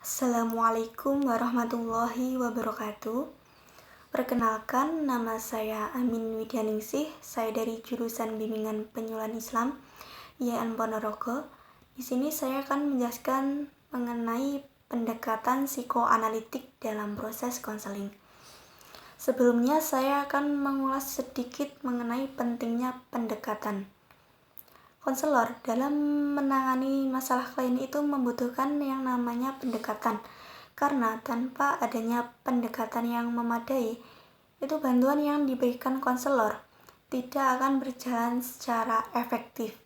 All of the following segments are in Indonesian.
Assalamualaikum warahmatullahi wabarakatuh. Perkenalkan, nama saya Amin Widyaningsih. Saya dari jurusan Bimbingan Penyuluhan Islam IAIN Ponorogo. Di sini saya akan menjelaskan mengenai pendekatan psikoanalitik dalam proses konseling. Sebelumnya saya akan mengulas sedikit mengenai pentingnya pendekatan. Konselor dalam menangani masalah klien itu membutuhkan yang namanya pendekatan, karena tanpa adanya pendekatan yang memadai, itu bantuan yang diberikan konselor tidak akan berjalan secara efektif.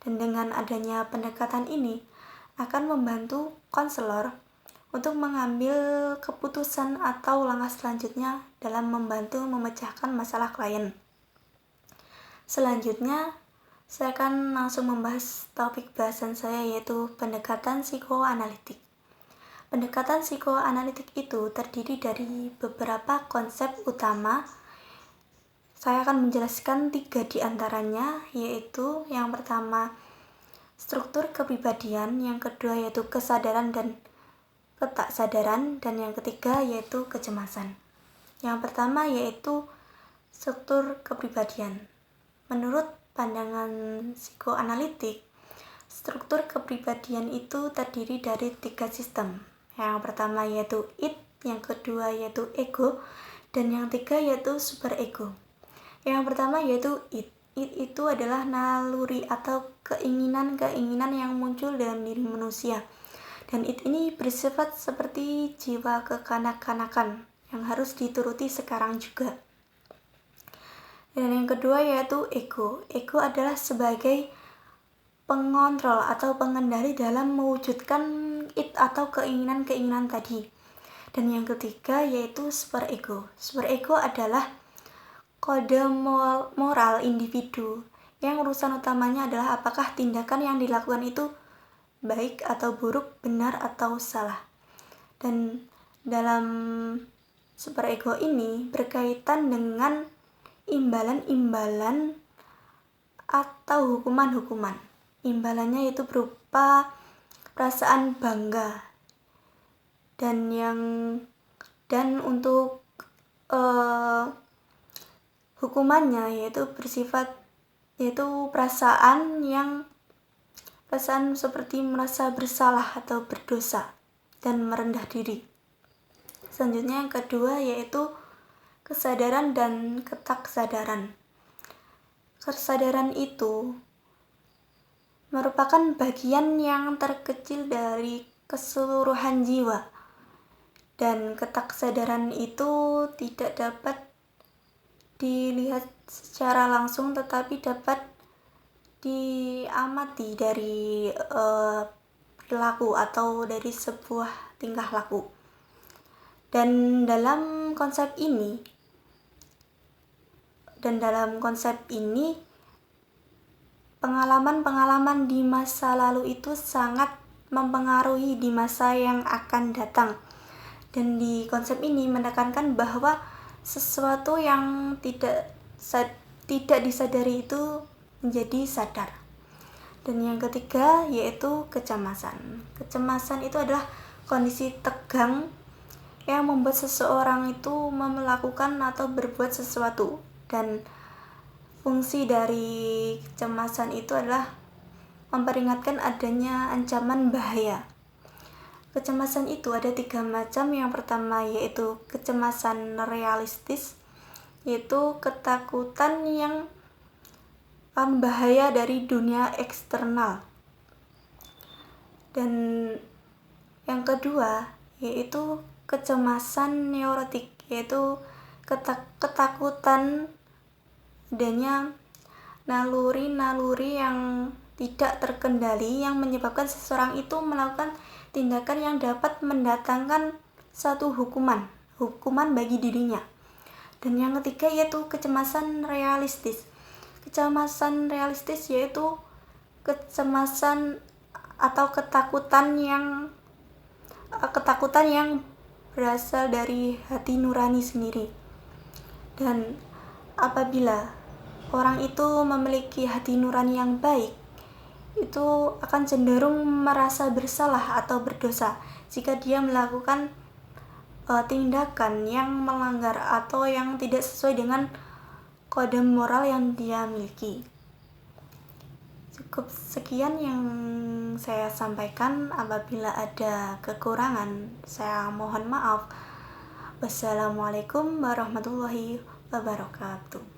Dan dengan adanya pendekatan ini akan membantu konselor untuk mengambil keputusan atau langkah selanjutnya dalam membantu memecahkan masalah klien. Selanjutnya, saya akan langsung membahas topik bahasan saya, yaitu pendekatan psikoanalitik. Pendekatan psikoanalitik itu terdiri dari beberapa konsep utama. Saya akan menjelaskan 3 di antaranya, yaitu yang pertama struktur kepribadian, yang kedua yaitu kesadaran dan ketaksadaran, dan yang ketiga yaitu kecemasan. Yang pertama yaitu struktur kepribadian. Menurut pandangan psikoanalitik, struktur kepribadian itu terdiri dari 3 sistem. Yang pertama yaitu id, yang kedua yaitu ego, dan yang ketiga yaitu superego. Yang pertama yaitu id. Id itu adalah naluri atau keinginan-keinginan yang muncul dalam diri manusia. Dan id ini bersifat seperti jiwa kekanak-kanakan yang harus dituruti sekarang juga. Dan yang kedua yaitu ego. Ego adalah sebagai pengontrol atau pengendali dalam mewujudkan id atau keinginan-keinginan tadi. Dan yang ketiga yaitu superego. Superego adalah kode moral individu yang urusan utamanya adalah apakah tindakan yang dilakukan itu baik atau buruk, benar atau salah. Dan dalam superego ini berkaitan dengan imbalan-imbalan atau hukuman-hukuman. Imbalannya itu berupa perasaan bangga, dan untuk hukumannya yaitu perasaan seperti merasa bersalah atau berdosa dan merendah diri. Selanjutnya yang kedua yaitu kesadaran dan ketaksadaran. Kesadaran itu merupakan bagian yang terkecil dari keseluruhan jiwa, dan ketaksadaran itu tidak dapat dilihat secara langsung tetapi dapat diamati dari perilaku atau dari sebuah tingkah laku. Dan dalam konsep ini pengalaman-pengalaman di masa lalu itu sangat mempengaruhi di masa yang akan datang. Dan di konsep ini menekankan bahwa sesuatu yang tidak disadari itu menjadi sadar. Dan yang ketiga yaitu kecemasan. Kecemasan itu adalah kondisi tegang yang membuat seseorang itu melakukan atau berbuat sesuatu. Dan fungsi dari kecemasan itu adalah memperingatkan adanya ancaman bahaya. Kecemasan itu ada 3 macam. Yang pertama yaitu kecemasan realistis, yaitu ketakutan yang akan bahaya dari dunia eksternal. Dan yang kedua yaitu kecemasan neurotik, yaitu ketakutan adanya naluri-naluri yang tidak terkendali yang menyebabkan seseorang itu melakukan tindakan yang dapat mendatangkan satu hukuman bagi dirinya. Dan yang ketiga yaitu kecemasan realistis. Kecemasan realistis yaitu kecemasan atau ketakutan yang berasal dari hati nurani sendiri. Dan apabila orang itu memiliki hati nurani yang baik, itu akan cenderung merasa bersalah atau berdosa jika dia melakukan tindakan yang melanggar atau yang tidak sesuai dengan kode moral yang dia miliki. Cukup sekian yang saya sampaikan. Apabila ada kekurangan, saya mohon maaf. Wassalamualaikum warahmatullahi wabarakatuh.